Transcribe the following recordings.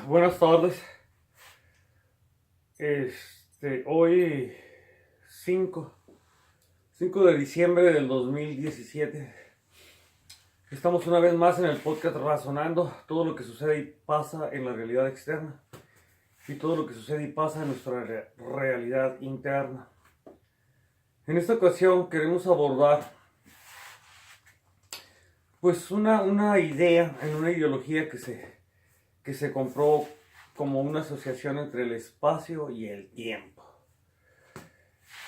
Buenas tardes. Hoy 5 de diciembre del 2017. Estamos una vez más en el podcast razonando todo lo que sucede y pasa en la realidad externa y todo lo que sucede y pasa en nuestra realidad interna. En esta ocasión queremos abordar pues una idea en una ideología que se compró como una asociación entre el espacio y el tiempo.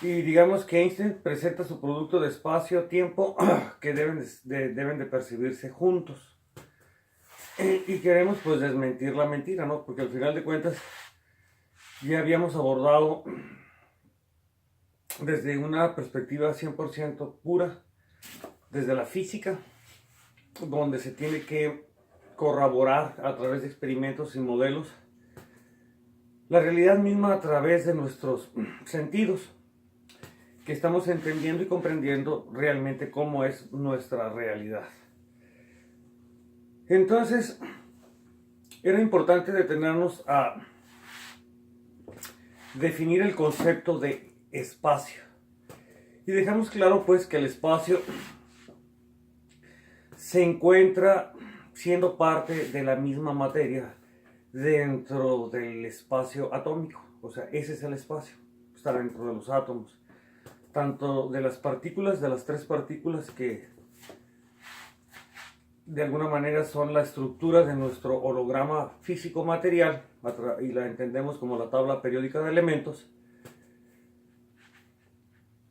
Y digamos que Einstein presenta su producto de espacio-tiempo que deben de percibirse juntos. Y queremos pues desmentir la mentira, ¿no? Porque al final de cuentas ya habíamos abordado desde una perspectiva 100% pura, desde la física, donde se tiene que corroborar a través de experimentos y modelos la realidad misma a través de nuestros sentidos, que estamos entendiendo y comprendiendo realmente cómo es nuestra realidad. Entonces, era importante detenernos a definir el concepto de espacio. Y dejamos claro pues que el espacio se encuentra siendo parte de la misma materia dentro del espacio atómico. O sea, ese es el espacio, está dentro de los átomos, tanto de las partículas, de las tres partículas que de alguna manera son la estructura de nuestro holograma físico material, y la entendemos como la tabla periódica de elementos.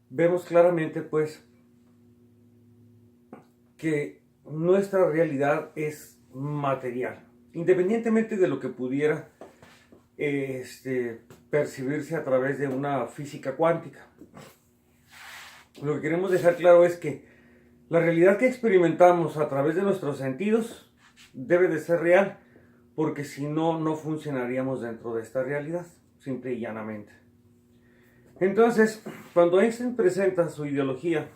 Vemos claramente pues que nuestra realidad es material, independientemente de lo que pudiera percibirse a través de una física cuántica. Lo que queremos dejar claro es que la realidad que experimentamos a través de nuestros sentidos debe de ser real, porque si no, no funcionaríamos dentro de esta realidad, simple y llanamente. Entonces, cuando Einstein presenta su ideología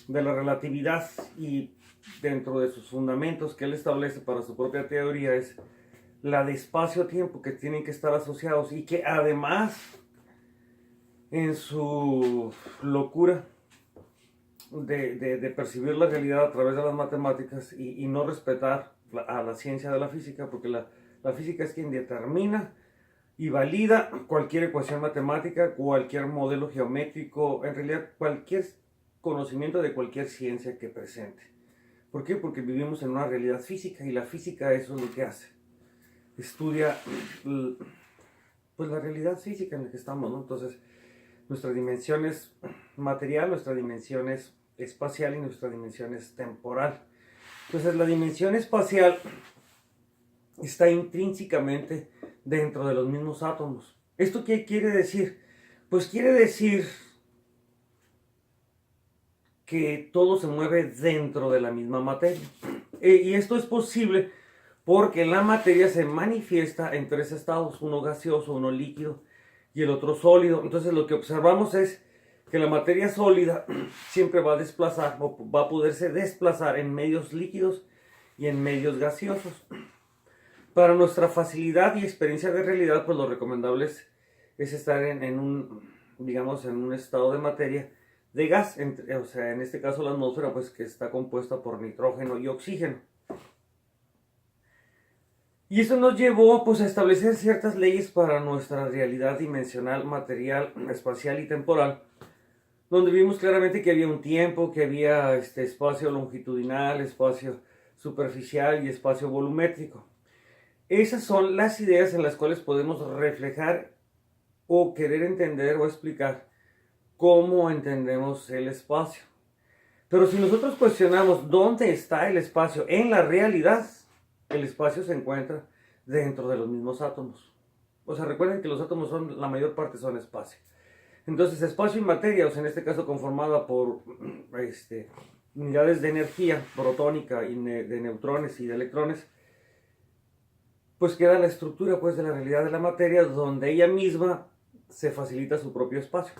de la relatividad y dentro de sus fundamentos que él establece para su propia teoría es la de espacio-tiempo, que tienen que estar asociados, y que además en su locura de percibir la realidad a través de las matemáticas y no respetar a la ciencia de la física, porque la física es quien determina y valida cualquier ecuación matemática, cualquier modelo geométrico, en realidad cualquier conocimiento de cualquier ciencia que presente. ¿Por qué? Porque vivimos en una realidad física, y la física eso es lo que hace. Estudia pues la realidad física en la que estamos, ¿no? Entonces, nuestra dimensión es material, nuestra dimensión es espacial y nuestra dimensión es temporal. Entonces, la dimensión espacial está intrínsecamente dentro de los mismos átomos. ¿Esto qué quiere decir? Pues quiere decir que todo se mueve dentro de la misma materia. Y esto es posible porque la materia se manifiesta en tres estados, uno gaseoso, uno líquido y el otro sólido. Entonces lo que observamos es que la materia sólida siempre va a desplazar o va a poderse desplazar en medios líquidos y en medios gaseosos. Para nuestra facilidad y experiencia de realidad, pues lo recomendable es estar en un estado de materia de gas, o sea, en este caso la atmósfera, pues que está compuesta por nitrógeno y oxígeno. Y eso nos llevó pues a establecer ciertas leyes para nuestra realidad dimensional, material, espacial y temporal, donde vimos claramente que había un tiempo, que había espacio longitudinal, espacio superficial y espacio volumétrico. Esas son las ideas en las cuales podemos reflejar o querer entender o explicar cómo entendemos el espacio. Pero si nosotros cuestionamos dónde está el espacio en la realidad, el espacio se encuentra dentro de los mismos átomos. O sea, recuerden que los átomos la mayor parte son espacio. Entonces, espacio y materia, o sea, en este caso conformada por unidades de energía protónica y de neutrones y de electrones, pues queda la estructura pues de la realidad de la materia, donde ella misma se facilita su propio espacio.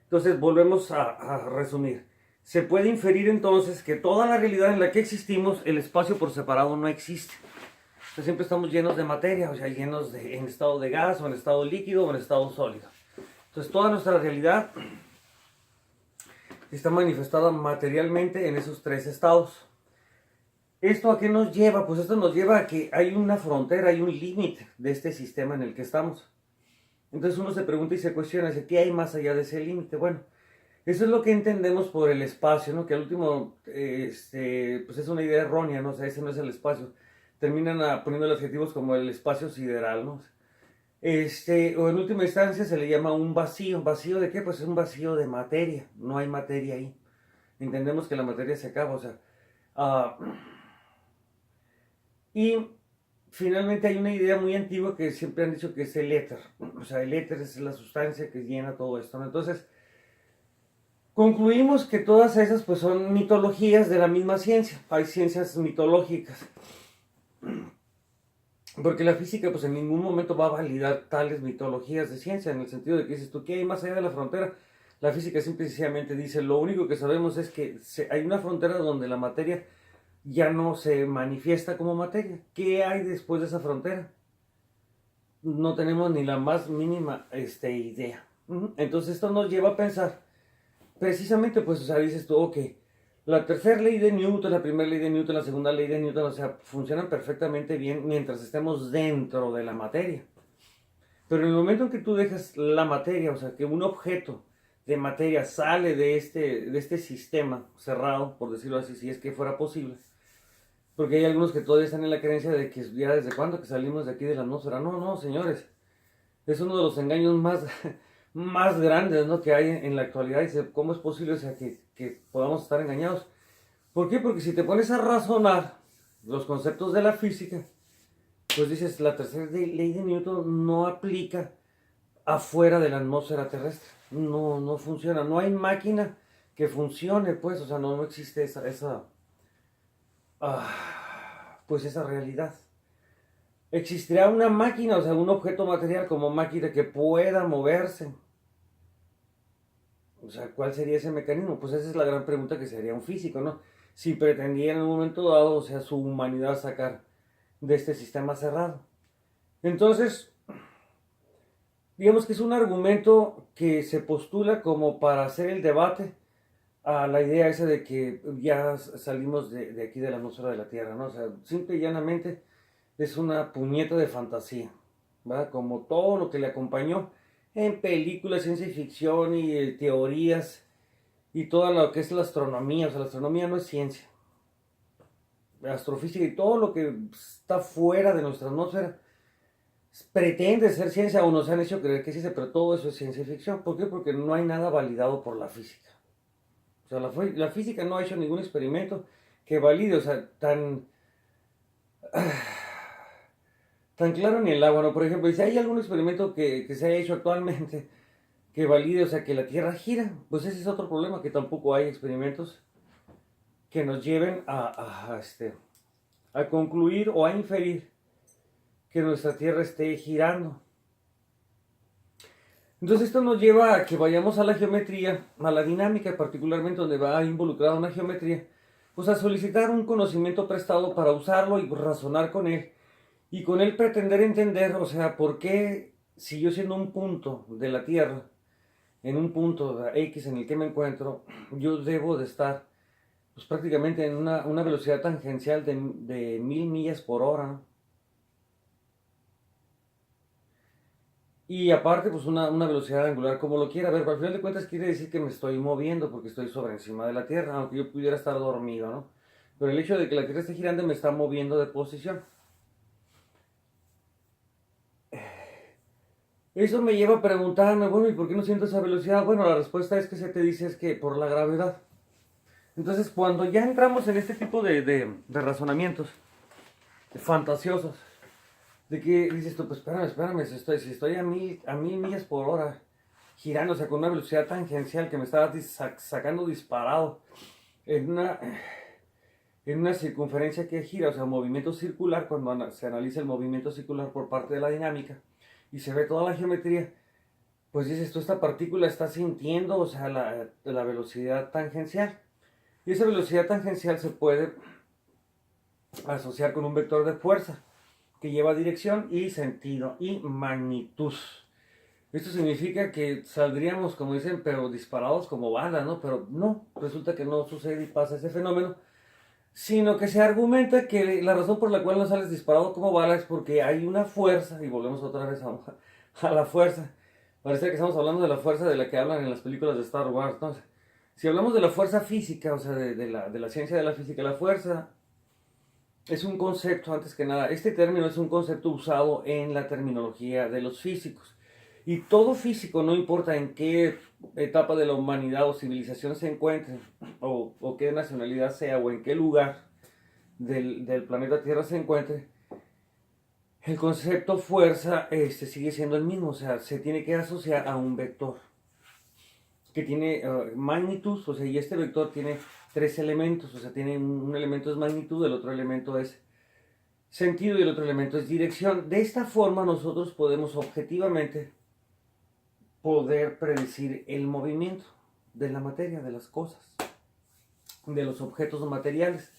Entonces volvemos a resumir. Se puede inferir entonces que toda la realidad en la que existimos, el espacio por separado no existe. sea, siempre estamos llenos de materia, o sea, llenos en estado de gas, o en estado líquido, o en estado sólido. Entonces, toda nuestra realidad está manifestada materialmente en esos tres estados. ¿Esto a qué nos lleva? Pues esto nos lleva a que hay una frontera, hay un límite de este sistema en el que estamos. Entonces uno se pregunta y se cuestiona, ¿qué hay más allá de ese límite? Bueno, eso es lo que entendemos por el espacio, ¿no? Que al último, pues es una idea errónea, ¿no? O sea, ese no es el espacio. Terminan poniendo los adjetivos como el espacio sideral, ¿no? O en última instancia se le llama un vacío. ¿Vacío de qué? Pues es un vacío de materia. No hay materia ahí. Entendemos que la materia se acaba, o sea. Y finalmente hay una idea muy antigua que siempre han dicho que es el éter. O sea, el éter es la sustancia que llena todo esto, ¿no? Entonces, concluimos que todas esas pues son mitologías de la misma ciencia. Hay ciencias mitológicas. Porque la física pues en ningún momento va a validar tales mitologías de ciencia, en el sentido de que dices tú, ¿qué hay más allá de la frontera? La física simple y sencillamente dice, lo único que sabemos es que hay una frontera donde la materia ya no se manifiesta como materia. ¿Qué hay después de esa frontera? No tenemos ni la más mínima idea. Entonces esto nos lleva a pensar, precisamente pues, o sea, dices tú, ok, la tercera ley de Newton, la primera ley de Newton, la segunda ley de Newton, o sea, funcionan perfectamente bien mientras estemos dentro de la materia. Pero en el momento en que tú dejas la materia, o sea, que un objeto de materia sale de este sistema cerrado, por decirlo así, si es que fuera posible, porque hay algunos que todavía están en la creencia de que ya desde cuándo que salimos de aquí de la atmósfera. No, no, señores, es uno de los engaños más grandes, ¿no?, que hay en la actualidad. Dice, ¿cómo es posible, o sea, que podamos estar engañados? ¿Por qué? Porque si te pones a razonar los conceptos de la física, pues dices, la tercera ley de Newton no aplica afuera de la atmósfera terrestre. No, no funciona. No hay máquina que funcione, pues, o sea, no existe pues esa realidad. ¿Existirá una máquina, o sea, un objeto material como máquina que pueda moverse? O sea, ¿cuál sería ese mecanismo? Pues esa es la gran pregunta que se haría un físico, ¿no? Si pretendiera en un momento dado, o sea, su humanidad sacar de este sistema cerrado. Entonces, digamos que es un argumento que se postula como para hacer el debate a la idea esa de que ya salimos de aquí de la atmósfera de la Tierra, ¿no? O sea, simple y llanamente es una puñeta de fantasía, ¿verdad? Como todo lo que le acompañó en películas, ciencia ficción y teorías y todo lo que es la astronomía. O sea, la astronomía no es ciencia. La astrofísica y todo lo que está fuera de nuestra atmósfera pretende ser ciencia, o nos han hecho creer que es ciencia, pero todo eso es ciencia ficción. ¿Por qué? Porque no hay nada validado por la física. O sea, la física no ha hecho ningún experimento que valide, o sea, tan claro ni el agua, ¿no? Por ejemplo, si hay algún experimento que se haya hecho actualmente que valide, o sea, que la Tierra gira, pues ese es otro problema, que tampoco hay experimentos que nos lleven a concluir o a inferir que nuestra Tierra esté girando. Entonces esto nos lleva a que vayamos a la geometría, a la dinámica, particularmente donde va involucrada una geometría, pues a solicitar un conocimiento prestado para usarlo y razonar con él. Y con él pretender entender, o sea, por qué si yo siendo un punto de la Tierra, en un punto X en el que me encuentro, yo debo de estar pues prácticamente en una velocidad tangencial de 1000 millas por hora, ¿no? Y aparte, pues una velocidad angular, como lo quiera ver, pero al final de cuentas quiere decir que me estoy moviendo porque estoy sobre encima de la Tierra, aunque yo pudiera estar dormido, ¿no? Pero el hecho de que la Tierra esté girando me está moviendo de posición. Eso me lleva a preguntarme, bueno, ¿y por qué no siento esa velocidad? Bueno, la respuesta es que se te dice es que por la gravedad. Entonces, cuando ya entramos en este tipo de razonamientos fantasiosos, de que dices tú, pues espérame, si estoy a mil millas por hora, girando, o sea, con una velocidad tangencial que me estaba sacando disparado en una circunferencia que gira, o sea, un movimiento circular, cuando se analiza el movimiento circular por parte de la dinámica y se ve toda la geometría, pues dices tú, esta partícula está sintiendo, o sea, la velocidad tangencial. Y esa velocidad tangencial se puede asociar con un vector de fuerza. que lleva dirección y sentido y magnitud. Esto significa que saldríamos, como dicen, pero disparados como balas, ¿no? Pero no, resulta que no sucede y pasa ese fenómeno, sino que se argumenta que la razón por la cual no sales disparado como bala es porque hay una fuerza, y volvemos otra vez a la fuerza. Parece que estamos hablando de la fuerza de la que hablan en las películas de Star Wars, ¿no? O sea, si hablamos de la fuerza física, o sea, de la ciencia de la física, la fuerza es un concepto, antes que nada, este término es un concepto usado en la terminología de los físicos. Y todo físico, no importa en qué etapa de la humanidad o civilización se encuentre, o qué nacionalidad sea, o en qué lugar del planeta Tierra se encuentre, el concepto fuerza sigue siendo el mismo, o sea, se tiene que asociar a un vector que tiene magnitud, o sea, y este vector tiene tres elementos, o sea, tiene un elemento es magnitud, el otro elemento es sentido y el otro elemento es dirección. De esta forma nosotros podemos objetivamente poder predecir el movimiento de la materia, de las cosas, de los objetos materiales,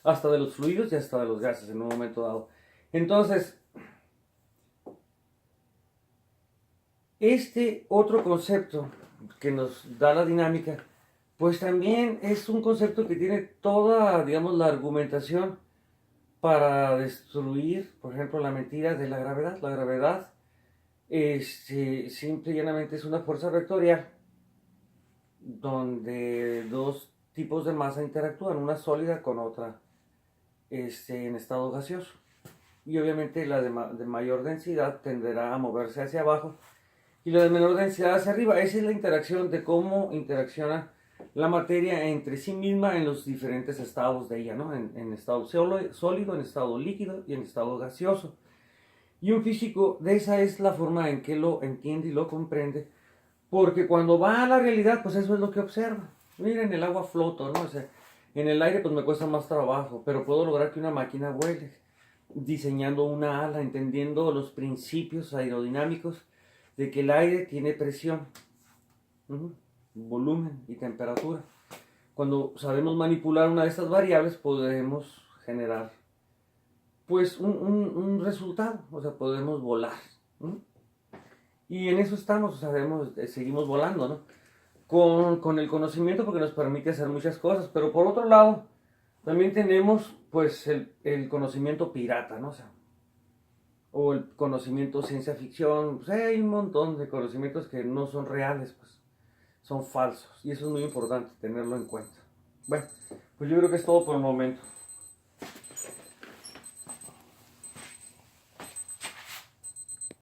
hasta de los fluidos y hasta de los gases en un momento dado. Entonces, este otro concepto que nos da la dinámica, pues también es un concepto que tiene toda, digamos, la argumentación para destruir, por ejemplo, la mentira de la gravedad. La gravedad simple y llanamente es una fuerza vectorial donde dos tipos de masa interactúan, una sólida con otra en estado gaseoso. Y obviamente la de mayor densidad tenderá a moverse hacia abajo y la de menor densidad hacia arriba. Esa es la interacción de cómo interacciona la materia entre sí misma en los diferentes estados de ella, ¿no? En estado sólido, en estado líquido y en estado gaseoso. Y un físico, de esa es la forma en que lo entiende y lo comprende, porque cuando va a la realidad, pues eso es lo que observa. Miren, el agua flota, ¿no? O sea, en el aire pues me cuesta más trabajo, pero puedo lograr que una máquina vuele, diseñando una ala, entendiendo los principios aerodinámicos de que el aire tiene presión, volumen y temperatura. Cuando sabemos manipular una de estas variables, podemos generar pues un resultado, o sea, podemos volar. Y en eso estamos, sabemos, seguimos volando, ¿no? Con el conocimiento, porque nos permite hacer muchas cosas, pero por otro lado, también tenemos pues el conocimiento pirata, ¿no? O sea, o el conocimiento ciencia ficción, pues hay un montón de conocimientos que no son reales, pues son falsos, y eso es muy importante tenerlo en cuenta. Bueno, pues yo creo que es todo por el momento.